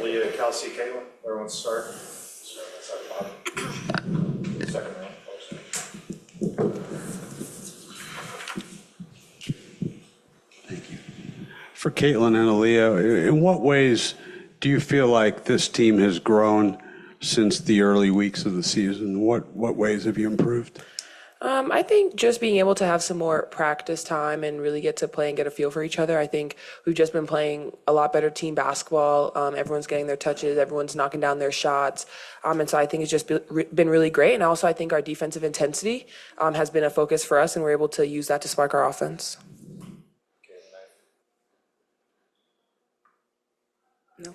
Aliyah, Kelsey, Caitlin, where wants to start? Start at the bottom. Second round. Thank you. For Caitlin and Aliyah, in what ways do you feel like this team has grown since the early weeks of the season? What ways have you improved? I think just being able to have some more practice time and really get to play and get a feel for each other. I think we've just been playing a lot better team basketball. Everyone's getting their touches. Everyone's knocking down their shots. And so I think it's just been really great. And also I think our defensive intensity has been a focus for us, and we're able to use that to spark our offense. No.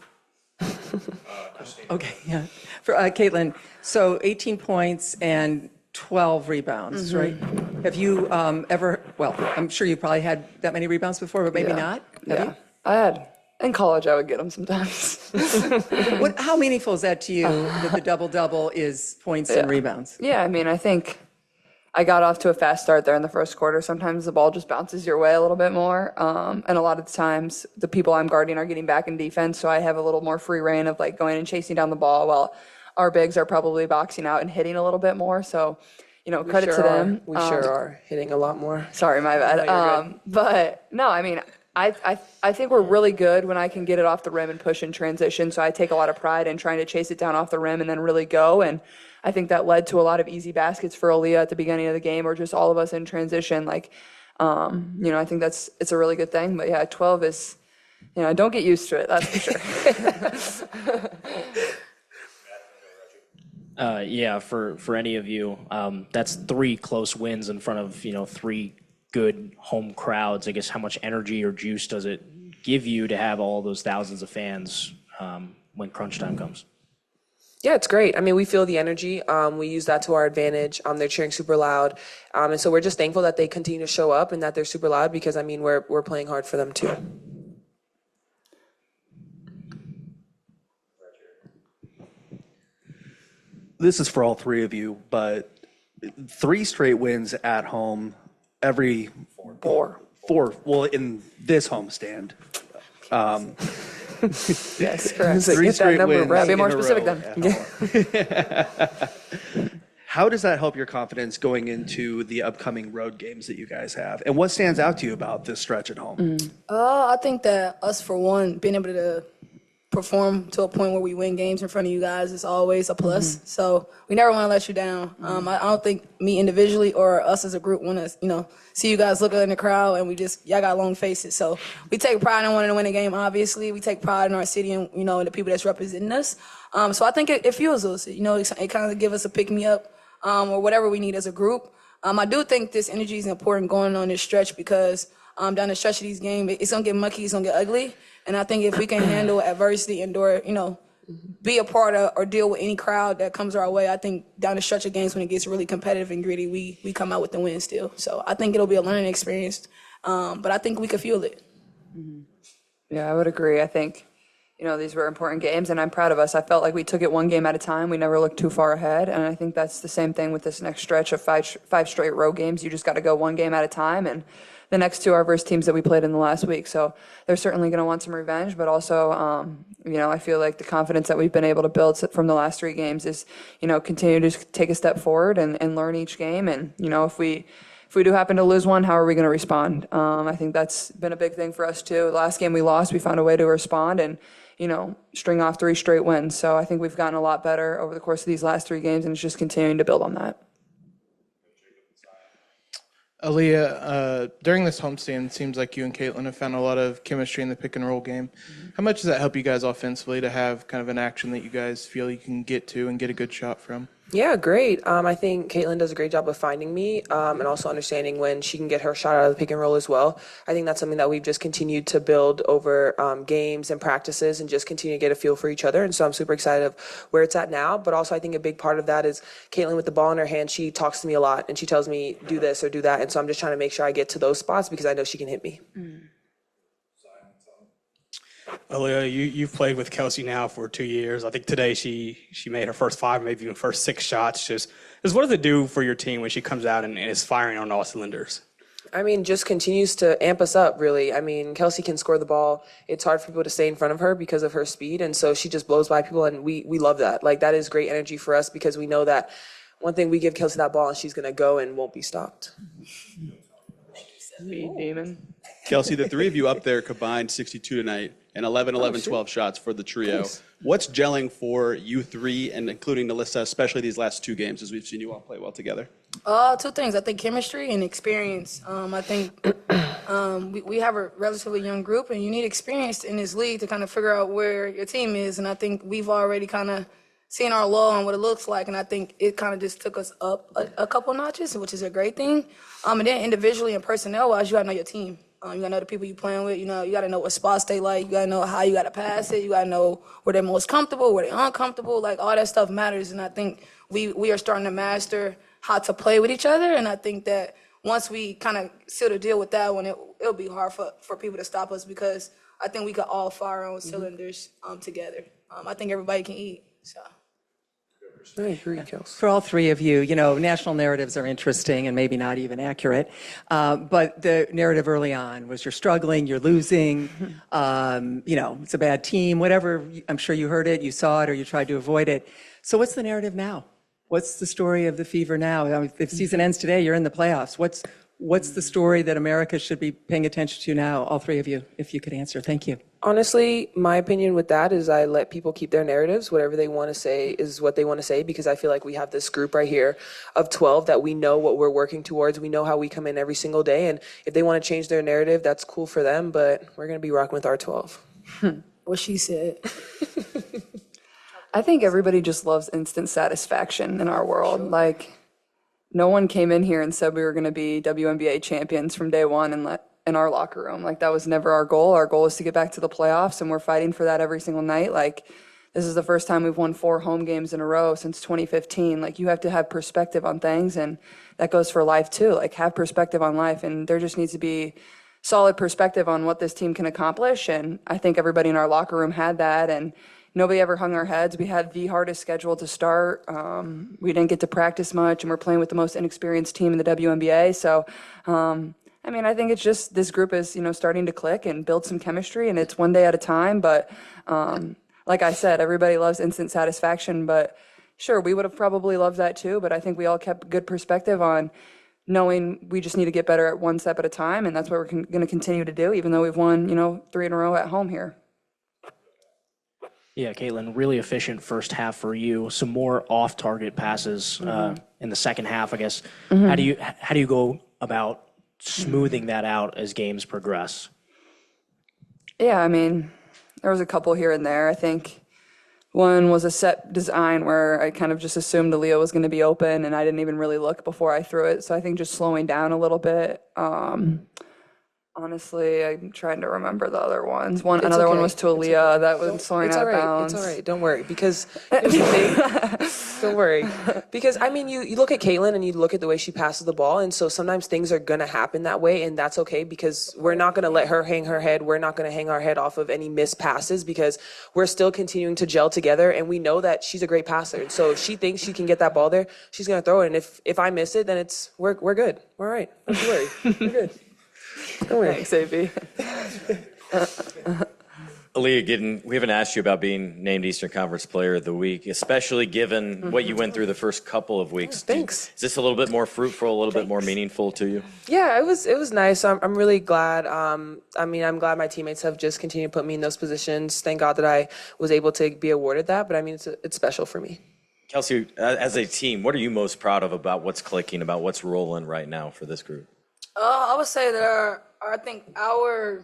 Okay, yeah. For Caitlin, so 18 points and 12 rebounds, right? Have you ever, well, I'm sure you probably had that many rebounds before, but maybe not? Have you? I had. In college, I would get them sometimes. How meaningful is that to you, that the double-double is points and rebounds? Yeah, I mean, I think I got off to a fast start there in the first quarter. Sometimes the ball just bounces your way a little bit more. And a lot of the times, the people I'm guarding are getting back in defense, so I have a little more free reign of like going and chasing down the ball while our bigs are probably boxing out and hitting a little bit more. So, credit to them. We sure are hitting a lot more. Sorry, my bad. No, But no, I mean, I think we're really good when I can get it off the rim and push in transition. So I take a lot of pride in trying to chase it down off the rim and then really go. And I think that led to a lot of easy baskets for Aliyah at the beginning of the game, or just all of us in transition. Like, I think it's a really good thing. But yeah, 12 is, don't get used to it. That's for sure. Yeah, for any of you, that's 3 close wins in front of 3 good home crowds. I guess how much energy or juice does it give you to have all those thousands of fans when crunch time comes? Yeah, it's great. I mean, we feel the energy. We use that to our advantage. They're cheering super loud, and so we're just thankful that they continue to show up and that they're super loud, because I mean we're playing hard for them too. This is for all 3 of you, but 3 straight wins at home, every 4. Well, in this homestand. Yes, correct. 3 straight wins. Be more in a specific row then. How does that help your confidence going into the upcoming road games that you guys have? And what stands out to you about this stretch at home? I think that us, for one, being able to perform to a point where we win games in front of you guys is always a plus. So we never want to let you down. I don't think me individually or us as a group want to, see you guys look in the crowd and y'all got long faces. So we take pride in wanting to win a game, obviously. We take pride in our city and, and the people that's representing us. So I think it fuels us. It kind of gives us a pick-me-up or whatever we need as a group. I do think this energy is important going on this stretch, because down the stretch of these games, it's going to get mucky, it's going to get ugly. And I think if we can handle adversity and be a part of or deal with any crowd that comes our way, I think down the stretch of games when it gets really competitive and gritty, we come out with the win still. So I think it'll be a learning experience, but I think we can feel it. Yeah, I would agree. I think, these were important games, and I'm proud of us. I felt like we took it one game at a time. We never looked too far ahead, and I think that's the same thing with this next stretch of five straight road games. You just got to go one game at a time, and the next 2 are versus teams that we played in the last week. So they're certainly going to want some revenge, but also, I feel like the confidence that we've been able to build from the last 3 games is, continue to take a step forward and learn each game. And, if we do happen to lose one, how are we going to respond? I think that's been a big thing for us too. The last game we lost, we found a way to respond and, string off 3 straight wins. So I think we've gotten a lot better over the course of these last 3 games, and it's just continuing to build on that. Aliyah, during this homestand, it seems like you and Caitlin have found a lot of chemistry in the pick and roll game. How much does that help you guys offensively to have kind of an action that you guys feel you can get to and get a good shot from? Yeah, great. I think Caitlin does a great job of finding me and also understanding when she can get her shot out of the pick and roll as well. I think that's something that we've just continued to build over games and practices and just continue to get a feel for each other. And so I'm super excited of where it's at now. But also I think a big part of that is Caitlin with the ball in her hand. She talks to me a lot and she tells me do this or do that. And so I'm just trying to make sure I get to those spots because I know she can hit me. Aliyah, you've played with Kelsey now for 2 years. I think today she made her first 5, maybe even first 6 shots. Just what does it do for your team when she comes out and is firing on all cylinders? I mean, just continues to amp us up, really. I mean, Kelsey can score the ball. It's hard for people to stay in front of her because of her speed, and so she just blows by people, and we love that. Like, that is great energy for us because we know that one thing, we give Kelsey that ball, and she's going to go and won't be stopped. Speed demon. Kelsey, the three of you up there combined 62 tonight and 11, 11, 12 shots for the trio. Thanks. What's gelling for you three, and including Alyssa, especially these last two games as we've seen you all play well together? Two things. I think chemistry and experience. I think we have a relatively young group, and you need experience in this league to kind of figure out where your team is. And I think we've already kind of seen our low and what it looks like, and I think it kind of just took us up a couple notches, which is a great thing. And then individually and personnel-wise, you got to know your team. You got to know the people you're playing with. You know, you got to know what spots they like. You got to know how you got to pass it. You got to know where they're most comfortable, where they're uncomfortable. Like, all that stuff matters, and I think we are starting to master how to play with each other, and I think that once we kind of seal the deal with that one, it'll be hard for people to stop us because I think we could all fire our own cylinders together. I think everybody can eat, so. I agree, Kels. For all three of you, you know, national narratives are interesting and maybe not even accurate. But the narrative early on was you're struggling, you're losing, you know, it's a bad team, whatever. I'm sure you heard it, you saw it, or you tried to avoid it. So what's the narrative now? What's the story of the Fever now? I mean, if the season ends today, you're in the playoffs. What's the story that America should be paying attention to now? All three of you, if you could answer. Thank you. Honestly, my opinion with that is I let people keep their narratives. Whatever they want to say is what they want to say, because I feel like we have this group right here of 12 that we know what we're working towards. We know how we come in every single day. And if they want to change their narrative, that's cool for them. But we're going to be rocking with our 12. What she said. I think everybody just loves instant satisfaction in our world. Like, no one came in here and said we were going to be WNBA champions from day one in our locker room. Like, that was never our goal. Our goal is to get back to the playoffs, and we're fighting for that every single night. Like, this is the first time we've won 4 home games in a row since 2015. Like, you have to have perspective on things, and that goes for life too. Like, have perspective on life, and there just needs to be solid perspective on what this team can accomplish. And I think everybody in our locker room had that, and nobody ever hung our heads. We had the hardest schedule to start. We didn't get to practice much, and we're playing with the most inexperienced team in the WNBA. So, I mean, I think it's just this group is, you know, starting to click and build some chemistry, and it's one day at a time. But like I said, everybody loves instant satisfaction. But sure, we would have probably loved that too. But I think we all kept good perspective on knowing we just need to get better at one step at a time, and that's what we're going to continue to do, even though we've won, you know, 3 in a row at home here. Yeah, Caitlin, really efficient first half for you. Some more off-target passes in the second half, I guess. How do you go about smoothing that out as games progress? Yeah, I mean, there was a couple here and there. I think one was a set design where I kind of just assumed Aliyah was going to be open, and I didn't even really look before I threw it. So I think just slowing down a little bit. Honestly, I'm trying to remember the other ones. Another one was to Aliyah that was throwing out of bounds. It's all right. Don't worry. Because here's the thing. Don't worry. Because, I mean, you look at Caitlin and you look at the way she passes the ball. And so sometimes things are going to happen that way. And that's okay, because we're not going to let her hang her head. We're not going to hang our head off of any missed passes, because we're still continuing to gel together. And we know that she's a great passer. And so if she thinks she can get that ball there, she's going to throw it. And if I miss it, then we're good. We're all right. Don't you worry. We're good. Don't worry. Thanks, AB. Aliyah, we haven't asked you about being named Eastern Conference Player of the Week, especially given what you went through the first couple of weeks. Thanks. Is this a little bit more fruitful, a little bit more meaningful to you? Yeah, it was nice. I'm really glad. I mean, I'm glad my teammates have just continued to put me in those positions. Thank God that I was able to be awarded that. But I mean, it's special for me. Kelsey, as a team, what are you most proud of about what's clicking, about what's rolling right now for this group? I would say that I think our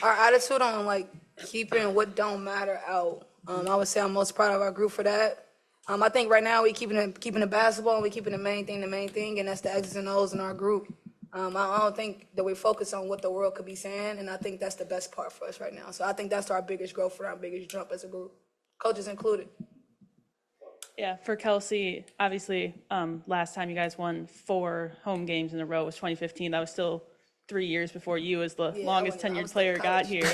attitude on like keeping what don't matter out. I would say I'm most proud of our group for that. I think right now we keeping the basketball, and we keeping the main thing, and that's the X's and O's in our group. I don't think that we focus on what the world could be saying, and I think that's the best part for us right now. So I think that's our biggest growth and our biggest jump as a group, coaches included. Yeah, for Kelsey, obviously, last time you guys won 4 home games in a row was 2015. That was still 3 years before you as the longest tenured player got here.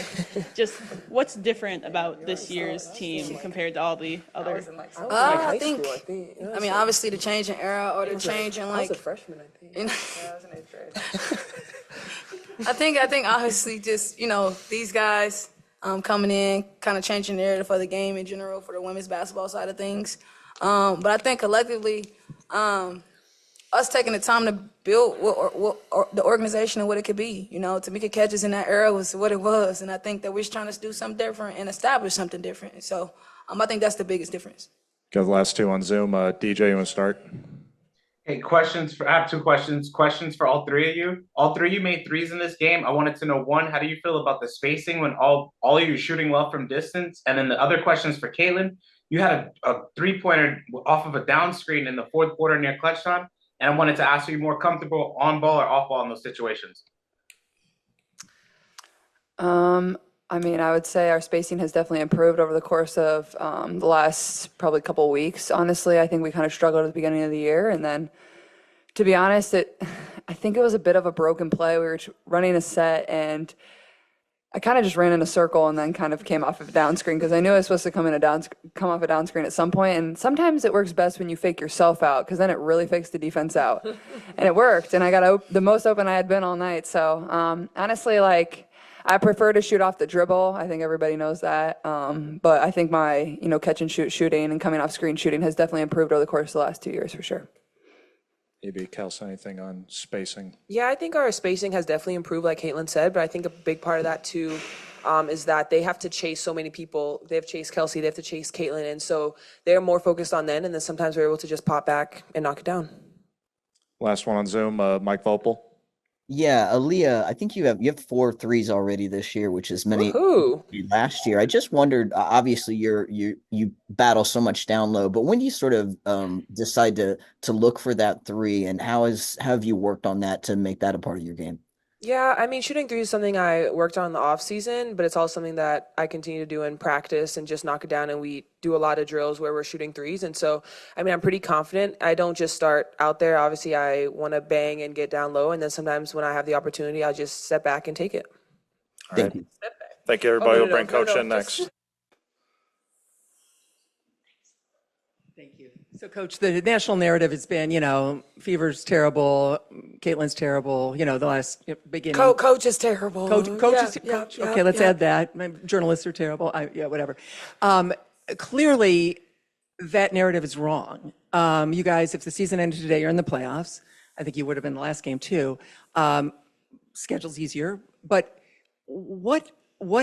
Just what's different about this year's team compared to all the other? I think. I mean, obviously the change in era or the change in I was like. a freshman, I think. You know, Yeah, I was in 8th grade. I think obviously just, these guys coming in, kind of changing the narrative for the game in general for the women's basketball side of things. But I think collectively, us taking the time to build what the organization and what it could be. Tamika Catches in that era was what it was. And I think that we're just trying to do something different and establish something different. So I think that's the biggest difference. Got the last two on Zoom. DJ, you want to start? Hey, I have two questions. Questions for all three of you. All three of you made threes in this game. I wanted to know, one, how do you feel about the spacing when all of you are shooting well from distance? And then the other question is for Caitlin. You had a three-pointer off of a down screen in the fourth quarter near clutch time. And I wanted to ask, are you more comfortable on ball or off ball in those situations? I would say our spacing has definitely improved over the course of the last probably couple of weeks. Honestly, I think we kind of struggled at the beginning of the year. And then, to be honest, I think it was a bit of a broken play. We were running a set, and I kind of just ran in a circle and then kind of came off of a down screen because I knew I was supposed to come off a down screen at some point. And sometimes it works best when you fake yourself out because then it really fakes the defense out. And it worked. And I got the most open I had been all night. So honestly, I prefer to shoot off the dribble. I think everybody knows that. But I think my, catch and shoot shooting and coming off screen shooting has definitely improved over the course of the last 2 years for sure. Maybe Kelsey, anything on spacing? Yeah, I think our spacing has definitely improved, like Caitlin said, but I think a big part of that too is that they have to chase so many people. They have to chase Kelsey, they have to chase Caitlin, and so they're more focused on them, and then sometimes we're able to just pop back and knock it down. Last one on Zoom, Mike Vopel. Yeah, Aliyah, I think you have 4 threes already this year, which is many last year. I just wondered, obviously you battle so much down low, but when do you sort of decide to look for that three, and how have you worked on that to make that a part of your game? Yeah, I mean, shooting threes is something I worked on in the off season, but it's also something that I continue to do in practice and just knock it down. And we do a lot of drills where we're shooting threes. And so, I mean, I'm pretty confident. I don't just start out there. Obviously, I want to bang and get down low. And then sometimes when I have the opportunity, I'll just step back and take it. All right. Thank you, everybody. We'll bring Coach in next. Thank you. So, Coach, the national narrative has been, Fever's terrible, Caitlin's terrible, the last beginning. Coach is terrible. Coach. Yeah, okay, let's add that. Journalists are terrible. Whatever. Clearly, that narrative is wrong. You guys, if the season ended today, you're in the playoffs. I think you would have been the last game too. Schedule's easier, but what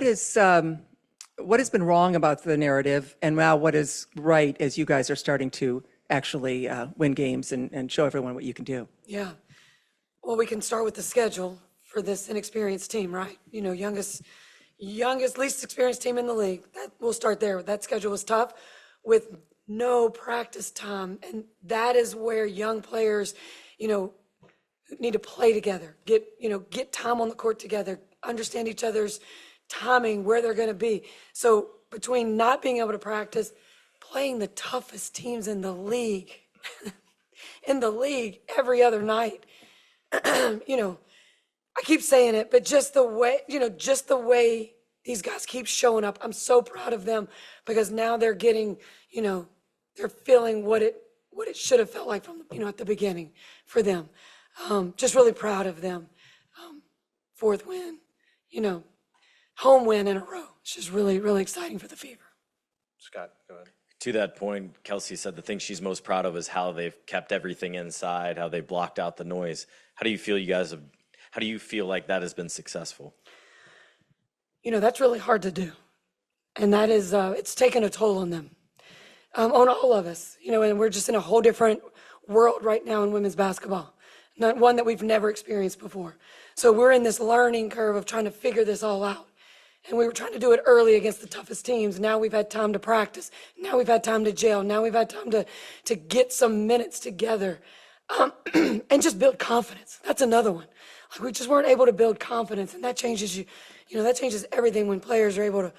has been wrong about the narrative, and now what is right as you guys are starting to actually win games and show everyone what you can do? Yeah. Well, we can start with the schedule for this inexperienced team, right? Youngest, least experienced team in the league. We'll start there. That schedule was tough with no practice time. And that is where young players, need to play together, get time on the court together, understand each other's timing, where they're going to be. So between not being able to practice, playing the toughest teams in the league, every other night, I keep saying it, but just the way these guys keep showing up, I'm so proud of them because now they're getting, they're feeling what it should have felt like from, at the beginning for them. Just really proud of them. Fourth win, home win in a row. It's just really, really exciting for the Fever. Scott, go ahead. To that point, Kelsey said the thing she's most proud of is how they've kept everything inside, how they blocked out the noise. How do you feel like that has been successful? That's really hard to do. And that is, it's taken a toll on them, on all of us, and we're just in a whole different world right now in women's basketball, not one that we've never experienced before. So we're in this learning curve of trying to figure this all out. And we were trying to do it early against the toughest teams. Now we've had time to practice. Now we've had time to gel. Now we've had time to get some minutes together and just build confidence. That's another one. We just weren't able to build confidence, and that changes that changes everything when players are able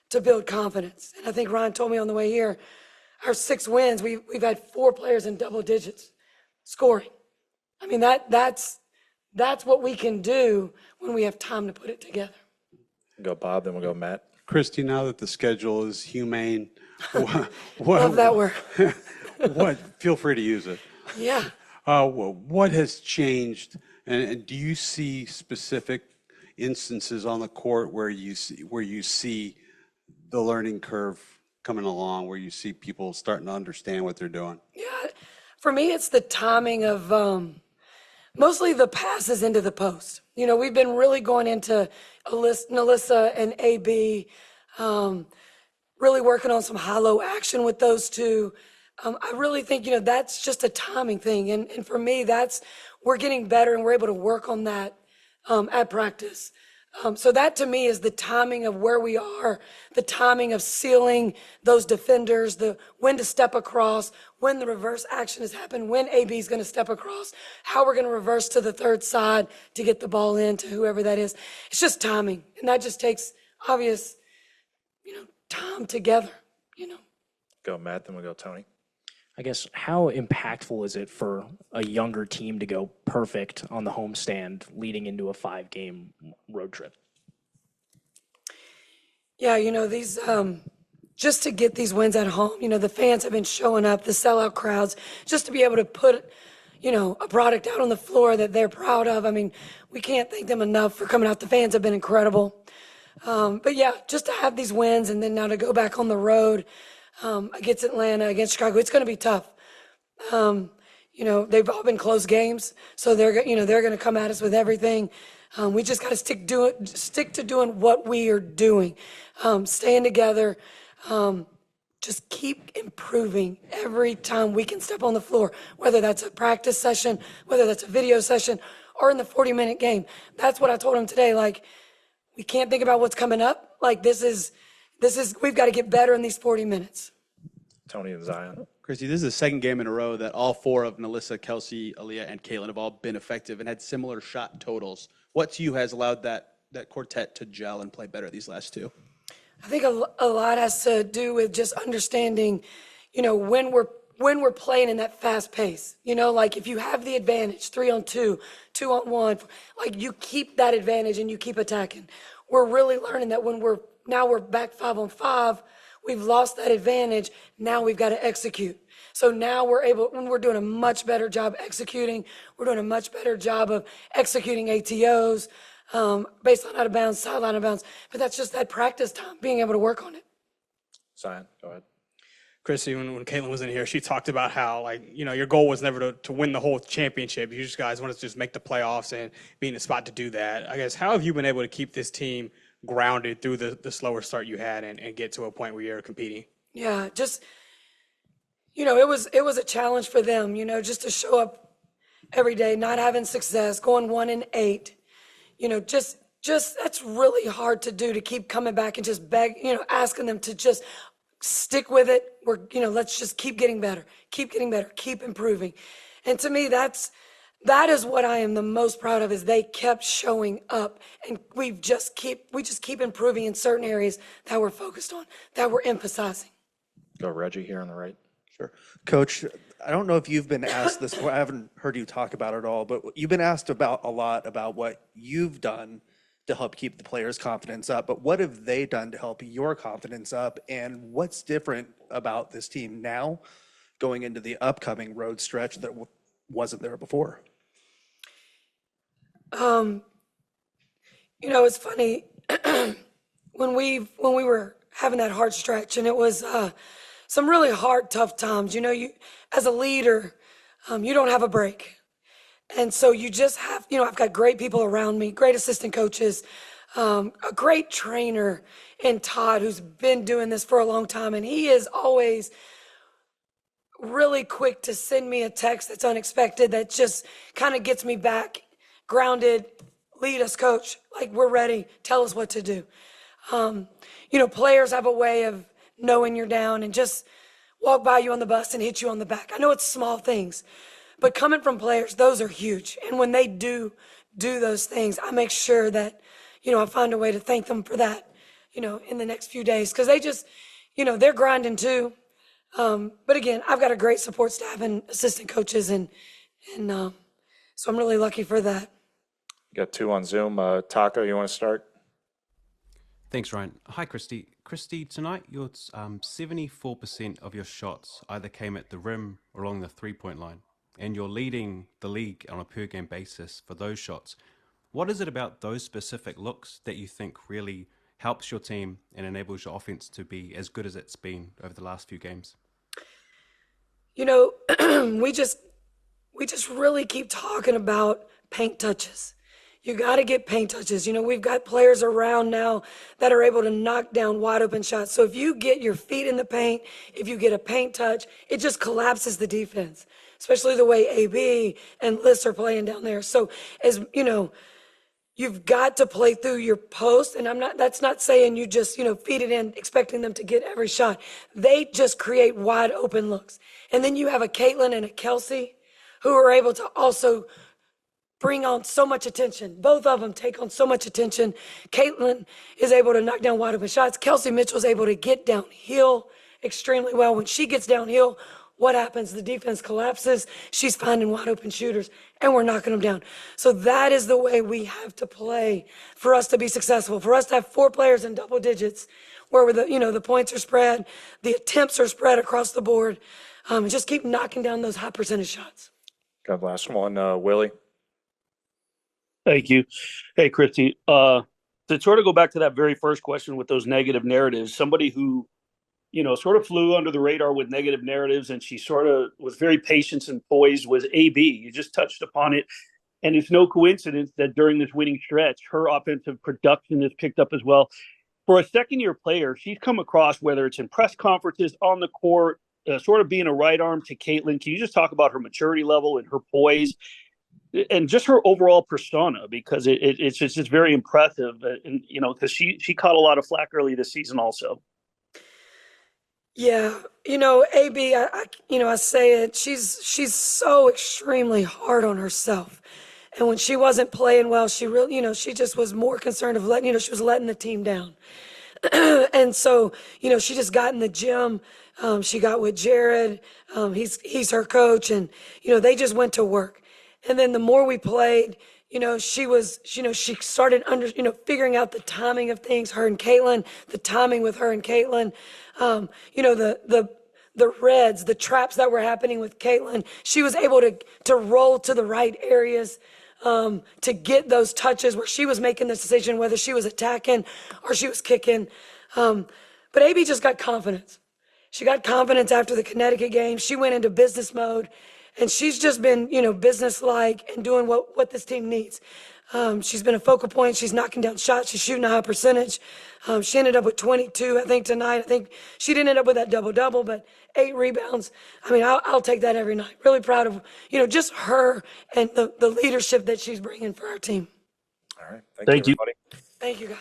to build confidence. And I think Ryan told me on the way here, our 6 wins, we've had 4 players in double digits scoring. I mean, that's that's what we can do when we have time to put it together. Go Bob, then we'll go Matt. Christie, now that the schedule is humane, Love that word. feel free to use it. Yeah. What has changed, and do you see specific instances on the court where you see the learning curve coming along, where you see people starting to understand what they're doing? Yeah. For me, it's the timing of mostly the passes into the post. You know, we've been really going into Nalissa and AB, really working on some high-low action with those two. I really think, you know, that's just a timing thing. And for me, we're getting better and we're able to work on that at practice. So that to me is the timing of where we are, the timing of sealing those defenders, when to step across, when the reverse action has happened, when AB is going to step across, how we're going to reverse to the third side to get the ball in to whoever that is. It's just timing. And that just takes obvious, time together, Go Matt, then we'll go Tony. I guess, how impactful is it for a younger team to go perfect on the homestand leading into a 5-game road trip? Yeah, these, just to get these wins at home, the fans have been showing up, the sellout crowds, just to be able to put, a product out on the floor that they're proud of. I mean, we can't thank them enough for coming out. The fans have been incredible. But yeah, just to have these wins and then now to go back on the road against Atlanta, against Chicago, it's going to be tough. They've all been close games, so they're going to come at us with everything. We just got to stick to doing what we are doing, staying together, just keep improving every time we can step on the floor, whether that's a practice session, whether that's a video session, or in the 40-minute game. That's what I told them today. Like, we can't think about what's coming up. Like, we've got to get better in these 40 minutes. Tony and Zion. Christie, this is the second game in a row that all four of Nalissa, Kelsey, Aliyah, and Caitlin have all been effective and had similar shot totals. What to you has allowed that quartet to gel and play better these last two? I think a lot has to do with just understanding, when we're playing in that fast pace. Like if you have the advantage, 3-on-2, 2-on-1, like you keep that advantage and you keep attacking. We're really learning that when we're back 5-on-5, we've lost that advantage. Now we've got to execute. So now we're doing a much better job executing. We're doing a much better job of executing ATOs, baseline out of bounds, sideline out of bounds. But that's just that practice time, being able to work on it. Zion, go ahead. Christie, when Caitlin was in here, she talked about how, your goal was never to win the whole championship. You guys wanted to just make the playoffs and be in a spot to do that. I guess, how have you been able to keep this team grounded through the slower start you had and get to a point where you're competing? Yeah, just, it was a challenge for them, just to show up every day, not having success, going 1-8, just that's really hard to do, to keep coming back and just beg, asking them to just stick with it. Let's just keep getting better, keep improving. And to me, that is what I am the most proud of, is they kept showing up, and we just keep improving in certain areas that we're focused on, that we're emphasizing. Go Reggie here on the right. Sure. Coach, I don't know if you've been asked this before. I haven't heard you talk about it at all, but you've been asked a lot about what you've done to help keep the players' confidence up. But what have they done to help your confidence up? And what's different about this team now going into the upcoming road stretch that wasn't there before? It's funny, when we were having that hard stretch, and it was some really hard, tough times. You as a leader, you don't have a break. And so you just have, I've got great people around me, great assistant coaches, a great trainer in Todd, who's been doing this for a long time. And he is always really quick to send me a text that's unexpected, that just kind of gets me back grounded. Lead us, coach. Like, we're ready. Tell us what to do. Players have a way of knowing you're down and just walk by you on the bus and hit you on the back. I know it's small things, but coming from players, those are huge. And when they do those things, I make sure that, I find a way to thank them for that, in the next few days. Because they just, they're grinding too. But again, I've got a great support staff and assistant coaches, and so I'm really lucky for that. Got two on Zoom. Taco, you want to start? Thanks, Ryan. Hi, Christie. Christie, tonight your 74% of your shots either came at the rim or along the three-point line, and you're leading the league on a per-game basis for those shots. What is it about those specific looks that you think really helps your team and enables your offense to be as good as it's been over the last few games? You know, we just really keep talking about paint touches. You got to get paint touches. You know, we've got players around now that are able to knock down wide open shots. So if you get your feet in the paint, if you get a paint touch, it just collapses the defense, especially the way AB and Liss are playing down there. So as you know, you've got to play through your post, and that's not saying you just, feed it in, expecting them to get every shot. They just create wide open looks. And then you have a Caitlin and a Kelsey who are able to also bring on so much attention. Both of them take on so much attention. Caitlin is able to knock down wide open shots. Kelsey Mitchell is able to get downhill extremely well. When she gets downhill, what happens? The defense collapses. She's finding wide open shooters, and we're knocking them down. So that is the way we have to play for us to be successful. For us to have 4 players in double digits, where the points are spread, the attempts are spread across the board, and just keep knocking down those high percentage shots. Got the last one, Willie. Thank you. Hey, Christie. To sort of go back to that very first question with those negative narratives, somebody who, sort of flew under the radar with negative narratives and she sort of was very patient and poised was AB. You just touched upon it. And it's no coincidence that during this winning stretch, her offensive production has picked up as well. For a second-year player, she's come across, whether it's in press conferences, on the court, sort of being a right arm to Caitlin. Can you just talk about her maturity level and her poise and just her overall persona? Because it's just very impressive. And, because she caught a lot of flack early this season also. Yeah, AB, I say it, she's so extremely hard on herself. And when she wasn't playing well, she really, she just was more concerned of she was letting the team down. And so, she just got in the gym. She got with Jared. He's her coach, and, they just went to work. And then the more we played, she started figuring out the timing of things, her and Caitlin, the timing with her and Caitlin, the reds, the traps that were happening with Caitlin. She was able to roll to the right areas, to get those touches where she was making this decision, whether she was attacking or she was kicking. But AB just got confidence. She got confidence after the Connecticut game. She went into business mode. And she's just been, business-like and doing what this team needs. She's been a focal point. She's knocking down shots. She's shooting a high percentage. She ended up with 22, I think, tonight. I think she didn't end up with that double-double, but 8 rebounds. I mean, I'll take that every night. Really proud of, just her and the leadership that she's bringing for our team. All right. Thank you. Everybody. Thank you, guys.